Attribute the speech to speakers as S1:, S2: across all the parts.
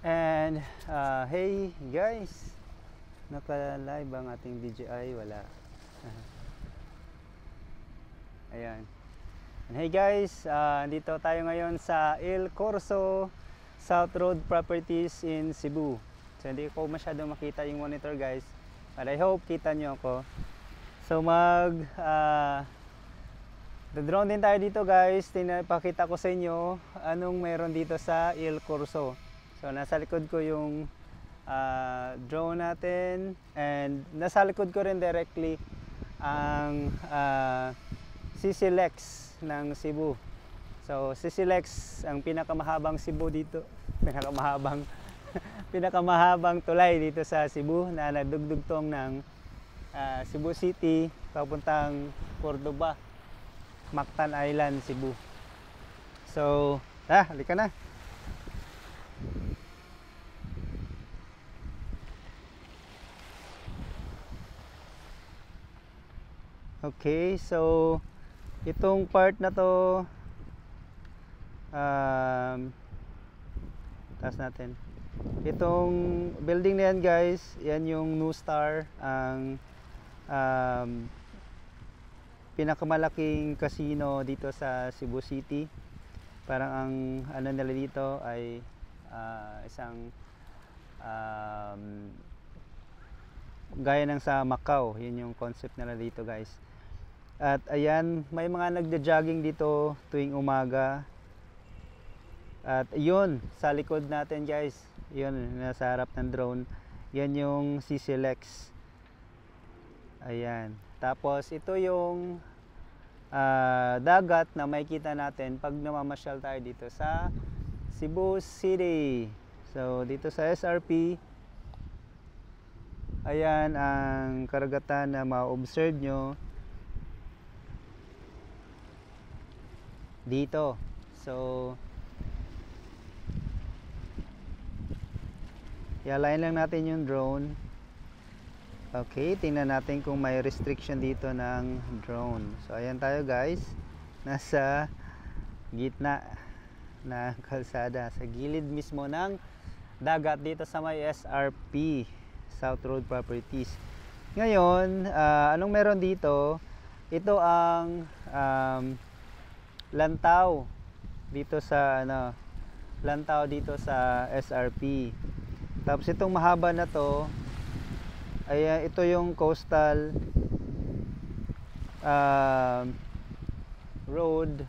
S1: And hey guys, naka-live ang ating DJI, wala. Ayan. And hey guys, dito tayo ngayon sa El Corso South Road Properties in Cebu. So hindi ko masyadong makita yung monitor guys, but I hope kita nyo ako. So drone din tayo dito guys. Pakita ko sa inyo anong meron dito sa El Corso. So nasa likod ko yung drone natin, and nasa likod ko rin directly ang CCLEX ng Cebu. So CCLEX ang pinakamahabang Cebu dito, pinakamahabang tulay dito sa Cebu na nagdugtong ng Cebu City papuntang Cordoba, Mactan Island, Cebu. So halika na. Okay, so itong part na to, taas natin. Itong building na yan guys, yan yung NUSTAR, ang pinakamalaking casino dito sa Cebu City. Parang ang ano nila dito ay isang gaya ng sa Macau, yun yung concept nila dito guys. At ayan, may mga nagja-jogging dito tuwing umaga. At yun, sa likod natin guys, yun, nasa harap ng drone, yan yung CCLEX. Ayan. Tapos ito yung dagat na makikita natin pag namamasyal tayo dito sa Cebu City. So dito sa SRP, ayan ang karagatan na ma-observe nyo dito. So i-align lang natin yung drone. Okay, tingnan natin kung may restriction dito ng drone. So ayan tayo guys, nasa gitna ng kalsada, sa gilid mismo ng dagat dito sa may SRP, South Road Properties. Ngayon, anong meron dito? Ito ang lantaw dito sa lantaw dito sa SRP. Tapos itong mahaba na to ay ito yung coastal road.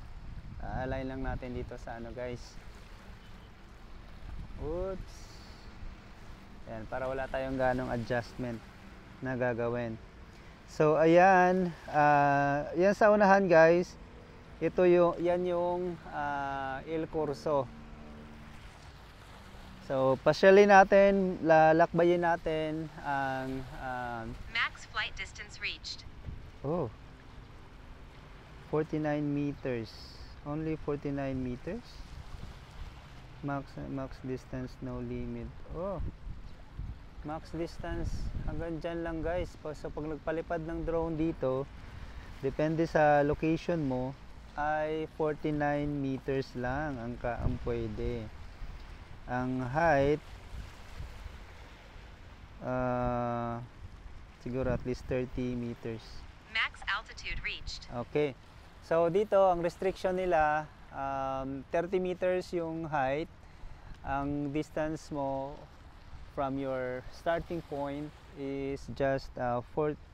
S1: Align lang natin dito sa guys. Oops. Ayan, para wala tayong ganong adjustment na gagawin. So ayan, yan sa unahan guys. Ito yung, yan yung El Corso. So pasyalin natin, lalakbayin natin ang
S2: max flight distance reached.
S1: Oh, 49 meters. Only 49 meters. Max distance, no limit. Oh, max distance hanggang dyan lang guys. So pag nagpalipad ng drone dito, depende sa location mo, ay 49 meters lang ang pwede. Ang height siguro at least 30 meters.
S2: Max altitude reached.
S1: Okay, so dito ang restriction nila, 30 meters yung height. Ang distance mo from your starting point is just 49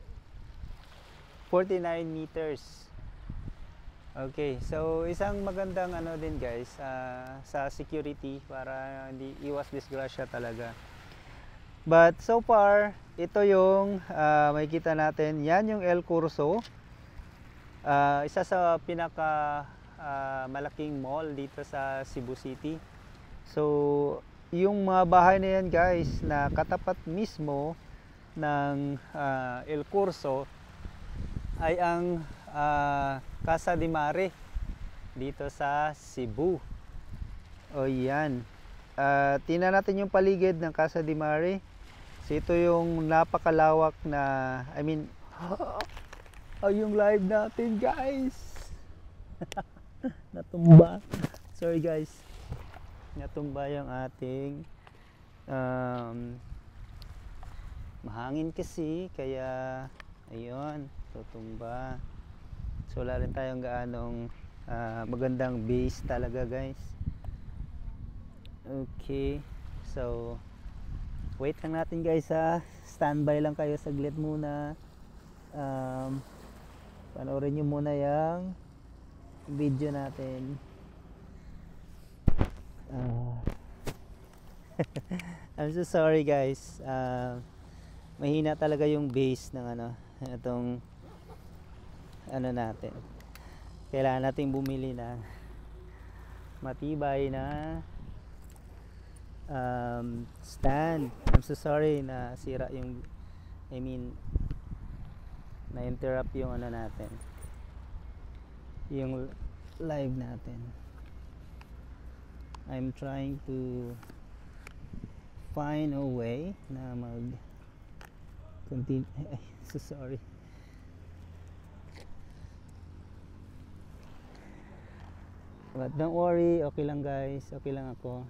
S1: meters. Okay, so isang magandang din guys, sa security, para hindi iwas disgrasya talaga. But so far, ito yung makikita natin. Yan yung El Corso, isa sa pinaka malaking mall dito sa Cebu City. So yung mga bahay na yan guys, na katapat mismo ng El Corso, ay ang Casa de Mare dito sa Cebu. O yan, tingnan natin yung paligid ng Casa de Mare. So ito yung napakalawak na, yung live natin guys. Natumba. Sorry guys, natumba yung ating Mahangin kasi, kaya ayun, tutumba. So wala rin tayong gaanong magandang base talaga, guys. Okay, so wait lang natin, guys, ha. Standby lang kayo saglit muna. Panoorin nyo muna yung video natin. I'm so sorry, guys. Mahina talaga yung base ng itong natin. Kailangan natin bumili ng matibay na stand. I'm so sorry na sira yung, na-interrupt yung natin, yung live natin. I'm trying to find a way na continue. So sorry. But don't worry, okay lang, guys. Okay lang ako.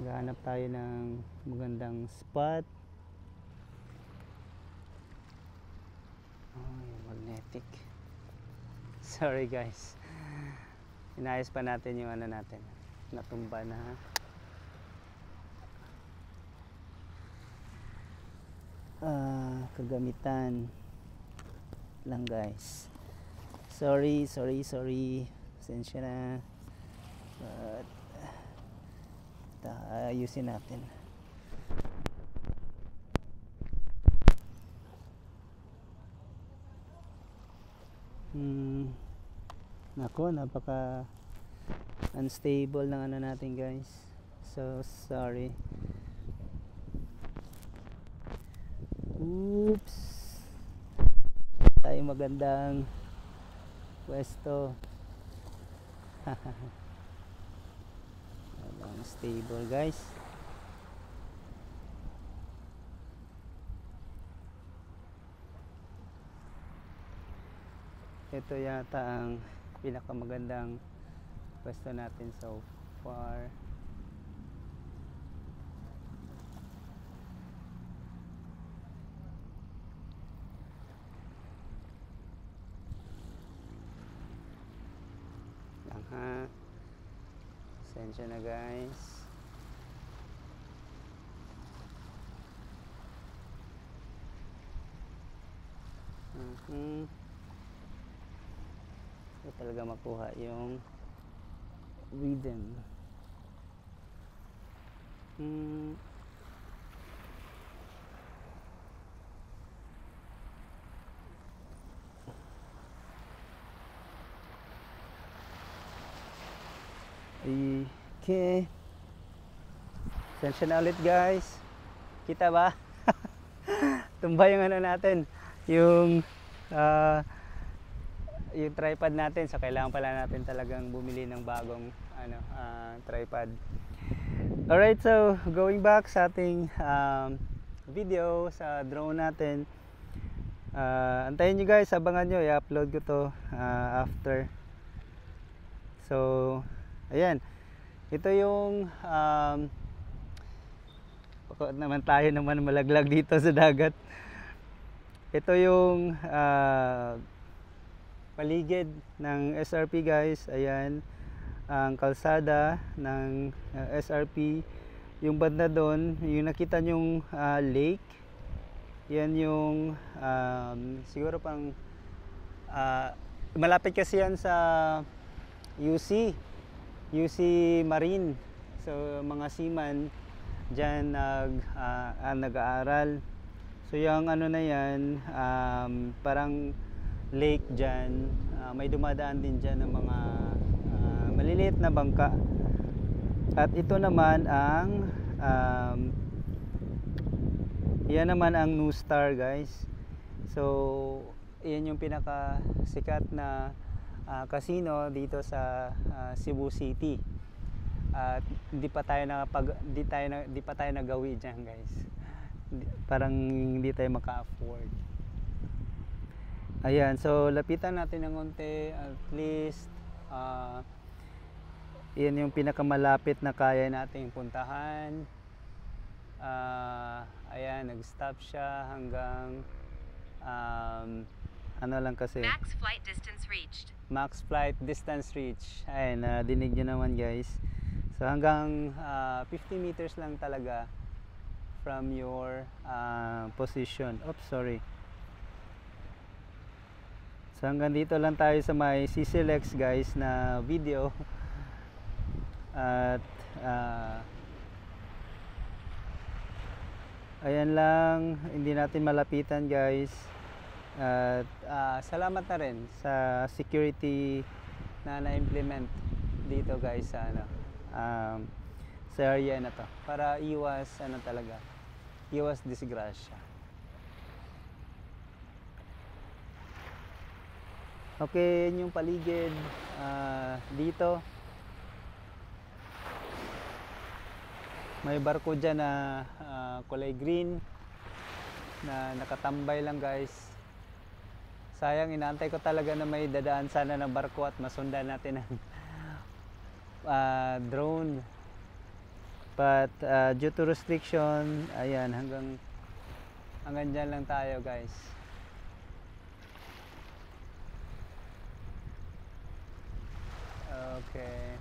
S1: Maghanap tayo ng magandang spot. Oh, yung magnetic. Sorry, guys. Inayos pa natin yung natin. Natumba na. Kagamitan lang, guys. Sorry. Pasensya na. But ayusin natin. Nako, napaka unstable ng natin, guys. So sorry. Oops. Tayo magandang pwesto. Stable, guys. Ito yata ang pinakamagandang pwesto natin so far. Lang, ha. Pasensya na, guys. So talaga makuha yung rhythm. Okay. Pasensya na ulit, guys. Kita ba? Tumba yung natin. Yung tripod natin. So kailangan pala natin talagang bumili ng bagong tripod. Alright, so going back sa ating video sa drone natin. Antayin nyo, guys, abangan nyo, i-upload ko to after. So ayan, ito yung baka naman tayo naman malaglag dito sa dagat. Ito yung paligid ng SRP, guys. Ayan ang kalsada ng SRP. Yung banda doon, yung nakita nyong lake, yan yung siguro pang malapit kasi yan sa UC Marine. So mga seaman dyan nag-aaral. So yung na yan, parang lake dyan, may dumadaan din dyan ng mga maliliit na bangka. At ito naman ang yan naman ang New Star, guys. So yan yung pinaka sikat na casino dito sa Cebu City. At hindi pa tayo nagawi diyan, guys. Parang hindi tayo maka-afford. Ayan, so lapitan natin ng konti, at least Yan yung pinakamalapit na kaya nating puntahan. Ayan, nag-stop siya hanggang ano lang kasi,
S2: Max flight distance reached.
S1: max flight distance reach. Ayan, dinig nyo naman guys. So hanggang 50 meters lang talaga from your position. Oops, sorry. So hanggang dito lang tayo sa may CCLX guys na video. At ayan lang, hindi natin malapitan guys. At salamat na rin sa security na na-implement dito guys sa sa area na to, para iwas talaga, iwas disgrasya. Okay, yun yung paligid dito. May barko dyan na kulay green na nakatambay lang guys. Sayang, inaantay ko talaga na may dadaan sana ng barko at masundan natin ang drone. But due to restriction, ayan, hanggang dyan lang tayo guys. Okay.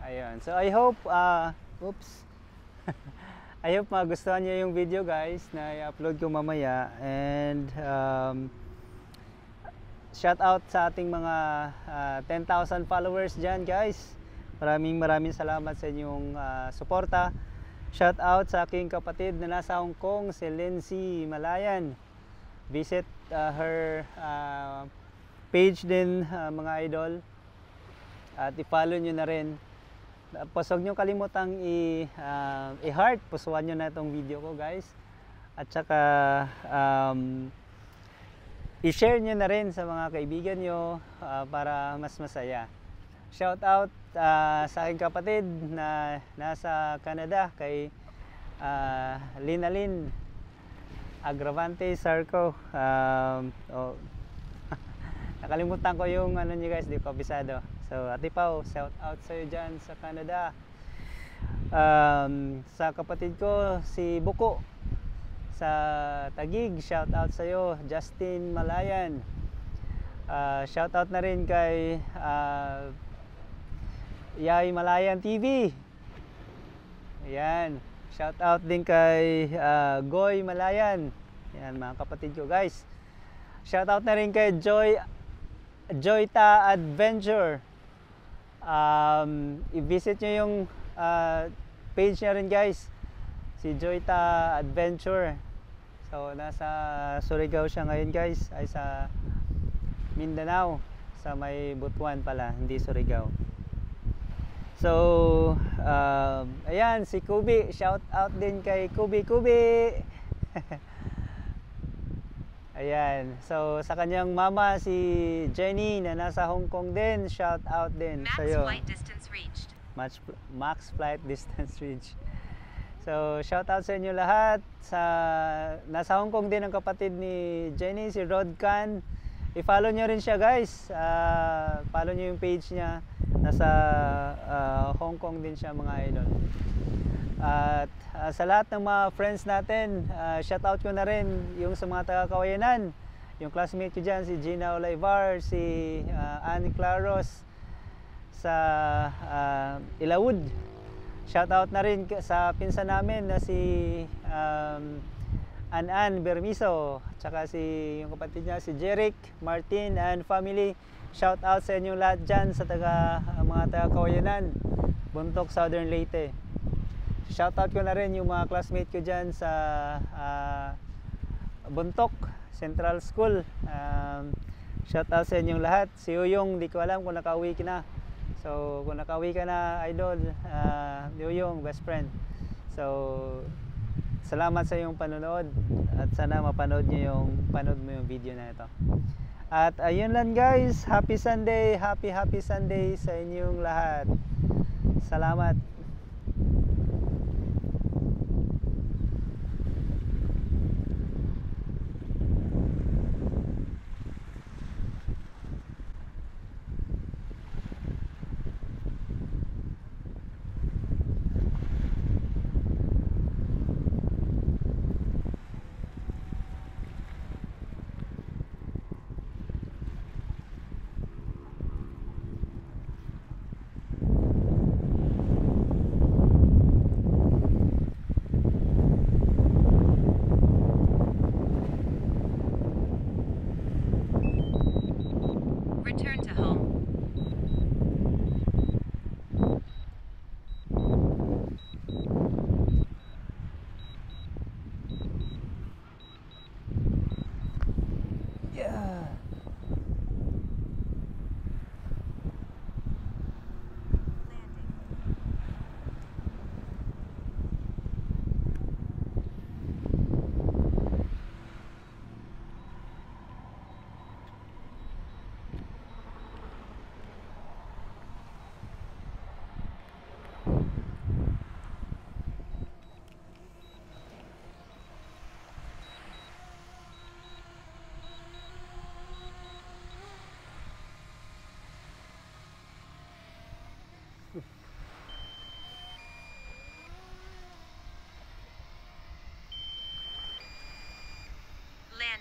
S1: Ayun. So I hope oops. I hope magustuhan niyo yung video guys na i-upload ko mamaya, and shout out sa ating mga 10,000 followers diyan guys. Maraming salamat sa inyong suporta. Shout out sa aking kapatid na nasa Hong Kong, si Lindsay Malayan. Visit her page din mga idol. At i-follow nyo na rin. Huwag nyo kalimutang i-heart. Pusuan nyo na itong video ko guys. At saka i-share nyo na rin sa mga kaibigan nyo para mas masaya. Shout out sa aking kapatid na nasa Canada, kay Linalyn Agravante Sarco. Nakalimutan ko yung niyo guys, di ko kabisado. So Ate Pao, shout out sa iyo dyan sa Canada. Sa kapatid ko si Buko sa Taguig, shout out sa iyo. Justin Malayan, shout out na rin kay Yay Malayan TV. Ayan, shout out din kay Goy Malayan. Yan mga kapatid ko guys. Shout out na rin kay Joyta Adventure. I-visit nyo yung page niya rin guys, si Joyta Adventure. So nasa Surigao siya ngayon guys, ay sa Mindanao, sa may Butuan pala, hindi Surigao. So ayan, si Kubi, shout out din kay Kubi. Ayan, so sa kanyang mama si Jenny na nasa Hong Kong din, shout out din sa iyo.
S2: Max flight distance reached.
S1: Max flight distance reached. So shout out sa inyo lahat. Nasa Hong Kong din ang kapatid ni Jenny, si Rodcan. I-follow nyo rin siya guys. Follow nyo yung page niya. Nasa Hong Kong din siya mga idol. At sa lahat ng mga friends natin, shout out ko na rin yung sa mga taga-Kawayanan. Yung classmate ko dyan, si Gina Olaivar, si Annie Claros sa Ilawood. Shout out na rin sa pinsan namin na si An Bermiso, tsaka yung kapatid niya si Jeric Martin and family. Shout out sa inyong lahat dyan sa mga taga-Kawayanan, Buntok, Southern Leyte. Shout out ko na rin yung mga classmate ko dyan sa Buntok Central School. Shout out sa inyong lahat. Si Uyong, di ko alam kung nakauwi ka na. So kung nakauwi ka na idol, Uyong, best friend. So salamat sa iyong panonood, at sana mapanood mo yung video na ito. At ayun lang guys, happy Sunday, happy Sunday sa inyong lahat. Salamat.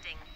S2: landing.